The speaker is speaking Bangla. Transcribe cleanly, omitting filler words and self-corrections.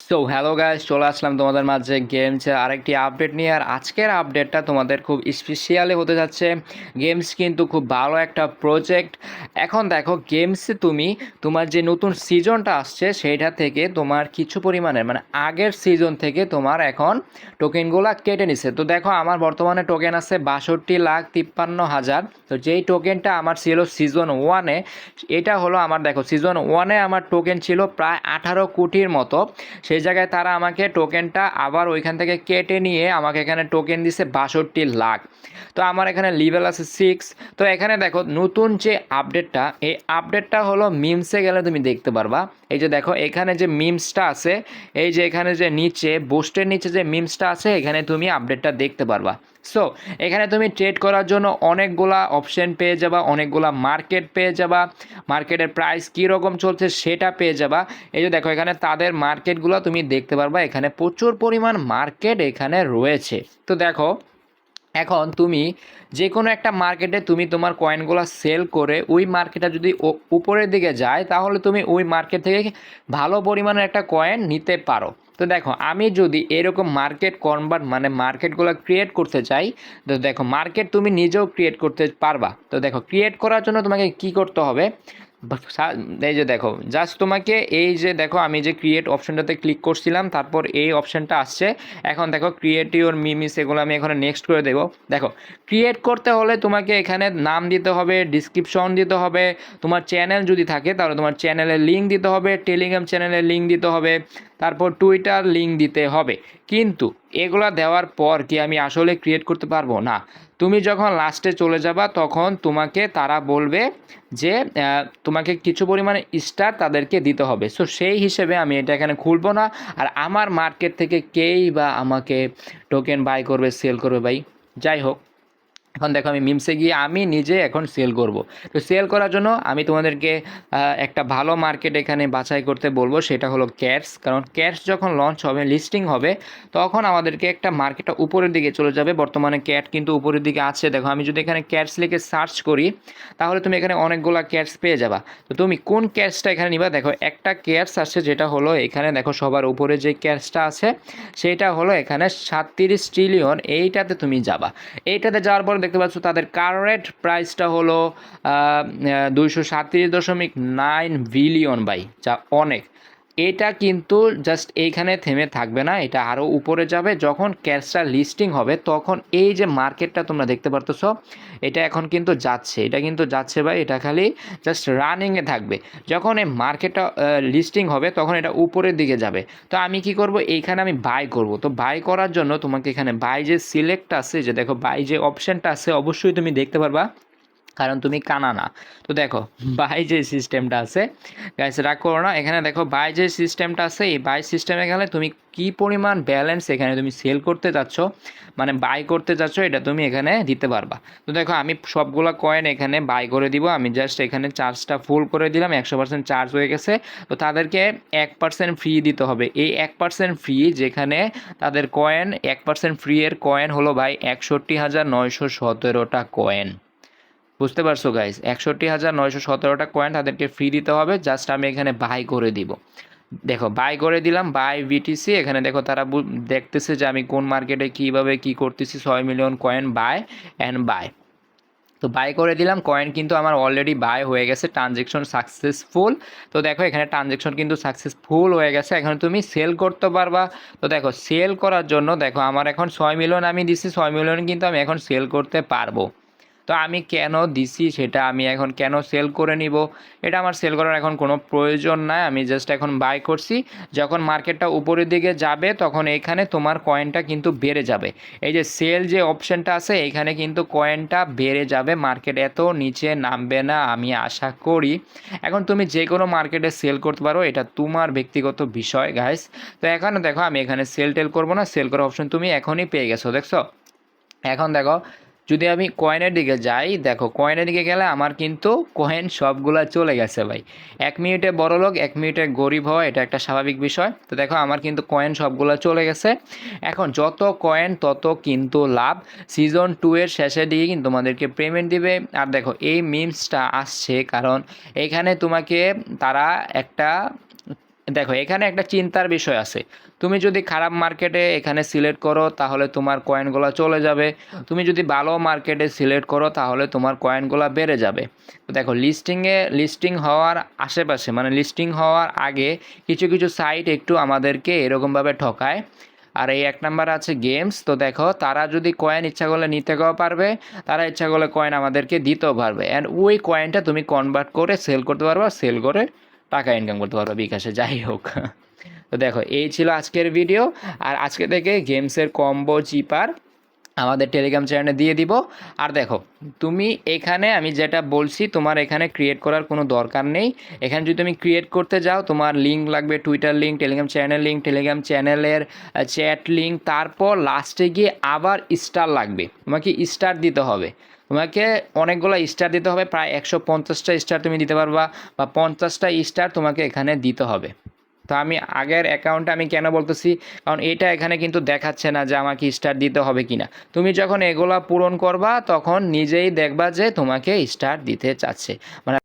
সো হ্যালো গাইস, চলে আসলাম তোমাদের মাঝে গেমসের আরেকটি আপডেট নিয়ে। আর আজকের আপডেটটা তোমাদের খুব স্পেশালি হতে যাচ্ছে। গেমস কিন্তু খুব ভালো একটা প্রজেক্ট। এখন দেখো, গেমসে তুমি তোমার যে নতুন সিজনটা আসছে সেইটা থেকে তোমার কিছু পরিমাণের মানে আগের সিজন থেকে তোমার এখন টোকেনগুলো কেটে নিছে। তো দেখো, আমার বর্তমানে টোকেন আছে 62,53,000। তো যেই টোকেনটা আমার ছিল সিজন ওয়ানে, এটা হলো আমার, দেখো সিজন ওয়ানে আমার টোকেন ছিল প্রায় 18 কোটির মতো। সেই জায়গায় তারা আমাকে টোকেনটা আবার ওইখান থেকে কেটে নিয়ে আমাকে এখানে টোকেন দিছে 62 লাখ। তো আমার এখানে লেভেল আছে 6। তো এখানে দেখো, নতুন যে আপডেটটা, এই আপডেটটা হলো মিমসে গেলে তুমি দেখতে পারবা। এই যে দেখো, এখানে যে মিমসটা আছে, এই যে এখানে যে নিচে পোস্টের নিচে যে মিমসটা আছে, এখানে তুমি আপডেটটা দেখতে পারবা। সো এখানে তুমি ট্রেড করার জন্য অনেকগুলা অপশন পেয়ে যাবা, অনেকগুলা মার্কেট পেয়ে যাবা, মার্কেটের প্রাইস কীরকম চলছে সেটা পেয়ে যাবা। এই যে দেখো, এখানে তাদের মার্কেটগুলো তুমি দেখতে পারবা, এখানে প্রচুর পরিমাণ মার্কেট এখানে রয়েছে। তো দেখো, এখন তুমি যে কোনো একটা মার্কেটে তুমি তোমার কয়েনগুলো সেল করে ওই মার্কেটটা যদি উপরের দিকে যায়, তাহলে তুমি ওই মার্কেট থেকে ভালো পরিমাণের একটা কয়েন নিতে পারো। তো দেখো, আমি যদি এরকম মার্কেট কনভার্ট মানে মার্কেটগুলো ক্রিয়েট করতে চাই, তো দেখো মার্কেট তুমি নিজেও ক্রিয়েট করতে পারবা। তো দেখো, ক্রিয়েট করার জন্য তোমাকে কি করতে হবে, এই যে দেখো, জাস্ট তোমাকে এই যে দেখো, আমি যে ক্রিয়েট অপশনটাতে ক্লিক করছিলাম, তারপর এই অপশনটা আসছে। এখন দেখো, ক্রিয়েট ইউর মিমিস, এগুলো আমি এখানে নেক্সট করে দেবো। দেখো, ক্রিয়েট করতে হলে তোমাকে এখানে নাম দিতে হবে, ডিসক্রিপশন দিতে হবে, তোমার চ্যানেল যদি থাকে তাহলে তোমার চ্যানেলের লিঙ্ক দিতে হবে, টেলিগ্রাম চ্যানেলের লিঙ্ক দিতে হবে, তারপর টুইটার লিঙ্ক দিতে হবে। কিন্তু এগুলা দেওয়ার পর কি আমি আসলে ক্রিয়েট করতে পারবো না? তুমি যখন লাস্টে চলে যাবা, তখন তোমাকে তারা বলবে যে তোমাকে কিছু পরিমাণে স্টার তাদেরকে দিতে হবে। সো সেই হিসেবে আমি এটা এখানে খুলবো না। আর আমার মার্কেট থেকে কেই বা আমাকে টোকেন বাই করবে, সেল করবে ভাই? যাই হোক, এখন দেখো, আমি মিমসে গিয়ে আমি নিজে এখন সেল করব। তো সেল করার জন্য আমি তোমাদেরকে একটা ভালো মার্কেট এখানে বাছাই করতে বলবো, সেটা হলো ক্যাটস। কারণ ক্যাটস যখন লঞ্চ হবে, লিস্টিং হবে, তখন আমাদেরকে একটা মার্কেটটা উপরের দিকে চলে যাবে। বর্তমানে ক্যাট কিন্তু উপরের দিকে আছে। দেখো, আমি যদি এখানে ক্যাটস লিখে সার্চ করি, তাহলে তুমি এখানে অনেকগুলো ক্যাটস পেয়ে যাবা। তো তুমি কোন ক্যাটসটা এখানে নিবা? দেখো, একটা ক্যাটস আছে যেটা হলো এখানে, দেখো সবার উপরে যে ক্যাটসটা আছে সেটা হলো এখানে 37 ট্রিলিয়ন, এইটাতে তুমি যাবা। এইটাতে যাওয়ার পর দেখতে পাচ্ছ তাদের কারেন্ট প্রাইসটা হলো 237.9 বিলিয়ন বাই, যা অনেক। এটা কিন্তু জাস্ট এইখানে থেমে থাকবে না, এটা আরও উপরে যাবে। যখন ক্যাশটা লিস্টিং হবে, তখন এই যে মার্কেটটা তোমরা দেখতে পারতেছ, এটা এখন কিন্তু যাচ্ছে, এটা কিন্তু যাচ্ছে ভাই, এটা খালি জাস্ট রানিংয়ে থাকবে। যখন এই মার্কেটটা লিস্টিং হবে, তখন এটা উপরের দিকে যাবে। তো আমি কি করব, এইখানে আমি বাই করব। তো বাই করার জন্য তোমাকে এখানে বাই যে সিলেক্ট আছে, যে দেখো বাই যে অপশানটা আছে, অবশ্যই তুমি দেখতে পারবা, কারণ তুমি কানা না। তো দেখো, বাই যে সিস্টেমটা আছে, গাইস রাগ করো না, এখানে দেখো বাই যে সিস্টেমটা আছে, এই বাই সিস্টেমে গেলে তুমি কি পরিমাণ ব্যালেন্স এখানে তুমি সেল করতে যাচ্ছ, মানে বাই করতে যাচ্ছ, এটা তুমি এখানে দিতে পারবা। তো দেখো, আমি সবগুলো কয়েন এখানে বাই করে দিব। আমি জাস্ট এখানে চার্জটা ফুল করে দিলাম, 100% চার্জ হয়ে গেছে। তো তাদেরকে 1% ফ্রি দিতে হবে। এই 1% ফ্রি, যেখানে তাদের কয়েন 1% ফ্রি এর কয়েন হলো ভাই 61,917টা কয়েন। বুঝতে পারছো গাইস? 61,917টা কয়েন তাদেরকে ফ্রি দিতে হবে। জাস্ট আমি এখানে বাই করে দিব। দেখো, বাই করে দিলাম, বাই বিটিসি। এখানে দেখো, তারা দেখতেছে যে আমি কোন মার্কেটে কীভাবে কী করতেছি। 6 million coin buy and buy. তো বাই করে দিলাম, কয়েন কিন্তু আমার অলরেডি বাই হয়ে গেছে, ট্রানজেকশন সাকসেসফুল। তো দেখো, এখানে ট্রানজেকশন কিন্তু সাকসেসফুল হয়ে গেছে। এখন তুমি সেল করতে পারবা। তো দেখো, সেল করার জন্য দেখো, আমার এখন 6 মিলিয়ন আমি দিছি, 6 মিলিয়ন কিন্তু আমি এখন সেল করতে পারবো। তো আমি কেন দিছি সেটা আমি এখন কেন সেল করে নিব, এটা আমার সেল করার এখন কোনো প্রয়োজন নাই। আমি জাস্ট এখন বাই করছি। যখন মার্কেটটা উপরের দিকে যাবে, তখন এইখানে তোমার কয়েনটা কিন্তু বেড়ে যাবে। এই যে সেল যে অপশানটা আছে, এইখানে কিন্তু কয়েনটা বেড়ে যাবে, মার্কেট এত নিচে নামবে না আমি আশা করি। এখন তুমি যে কোনো মার্কেটে সেল করতে পারো, এটা তোমার ব্যক্তিগত বিষয় গাইস। তো এখানে দেখো, আমি এখানে সেল টেল করবো না, সেল করার অপশন তুমি এখনই পেয়ে গেছো, দেখছো? এখন দেখো, যদি আমি কয়েনের দিকে যাই, দেখো কয়েনের দিকে গেলে আমার কিন্তু কয়েন সবগুলা চলে গেছে ভাই। 1 মিনিটে বড় লোক, 1 মিনিটে গরিব হওয়া, এটা একটা স্বাভাবিক বিষয়। তো দেখো, আমার কিন্তু কয়েন সবগুলা চলে গেছে। এখন যত কয়েন তত কিন্তু লাভ। সিজন 2 এর শেষের দিকে কিন্তু তোমাদেরকে পেমেন্ট দিবে। আর দেখো, এই মিমসটা আসছে কারণ এখানে তোমাকে তারা একটা দেখো এখানে একটা চিন্তার বিষয় আছে। তুমি যদি খারাপ মার্কেটে এখানে সিলেক্ট করো তাহলে তোমার কয়েনগুলো চলে যাবে, তুমি যদি ভালো মার্কেটে সিলেক্ট করো তাহলে তোমার কয়েনগুলো বেড়ে যাবে। তো দেখো লিস্টিং হওয়ার আশেপাশে মানে লিস্টিং হওয়ার আগে কিছু কিছু সাইট একটু আমাদেরকে এরকমভাবে ঠকায়। আর এই এক নাম্বার আছে গেমস। তো দেখো তারা যদি কয়েন ইচ্ছা করলে নিতে পারবে, তারা ইচ্ছা করলে কয়েন আমাদেরকে দিতেও পারবে, অ্যান্ড ওই কয়েনটা তুমি কনভার্ট করে সেল করতে পারবা, সেল করে টাকা ইনকাম করতে পারবা বিকাশে, যাই হোক। তো দেখো এই ছিল আজকের ভিডিও। আর আজকে থেকে গেমসের কম্বো চিপার আমাদের টেলিগ্রাম চ্যানেলে দিয়ে দিব। আর দেখো তুমি এখানে আমি যেটা বলছি তোমার এখানে ক্রিয়েট করার কোনো দরকার নেই। এখানে যদি তুমি ক্রিয়েট করতে যাও তোমার লিঙ্ক লাগবে, টুইটার লিঙ্ক, টেলিগ্রাম চ্যানেলের চ্যাট লিঙ্ক, তারপর লাস্টে গিয়ে আবার স্টার লাগবে, তোমাকে স্টার দিতে হবে। তোমাকে অনেকগুলো স্টার দিতে হবে, প্রায় 150টা স্টার তুমি দিতে পারবা, বা 50টা স্টার তোমাকে এখানে দিতে হবে। তো আমি আগের অ্যাকাউন্টে আমি কেন বলতেছি, কারণ এটা এখানে কিন্তু দেখাচ্ছে না যে আমাকে স্টার দিতে হবে কি না। তুমি যখন এগুলা পূরণ করবা তখন নিজেই দেখবা যে তোমাকে স্টার দিতে চাচ্ছে, মানে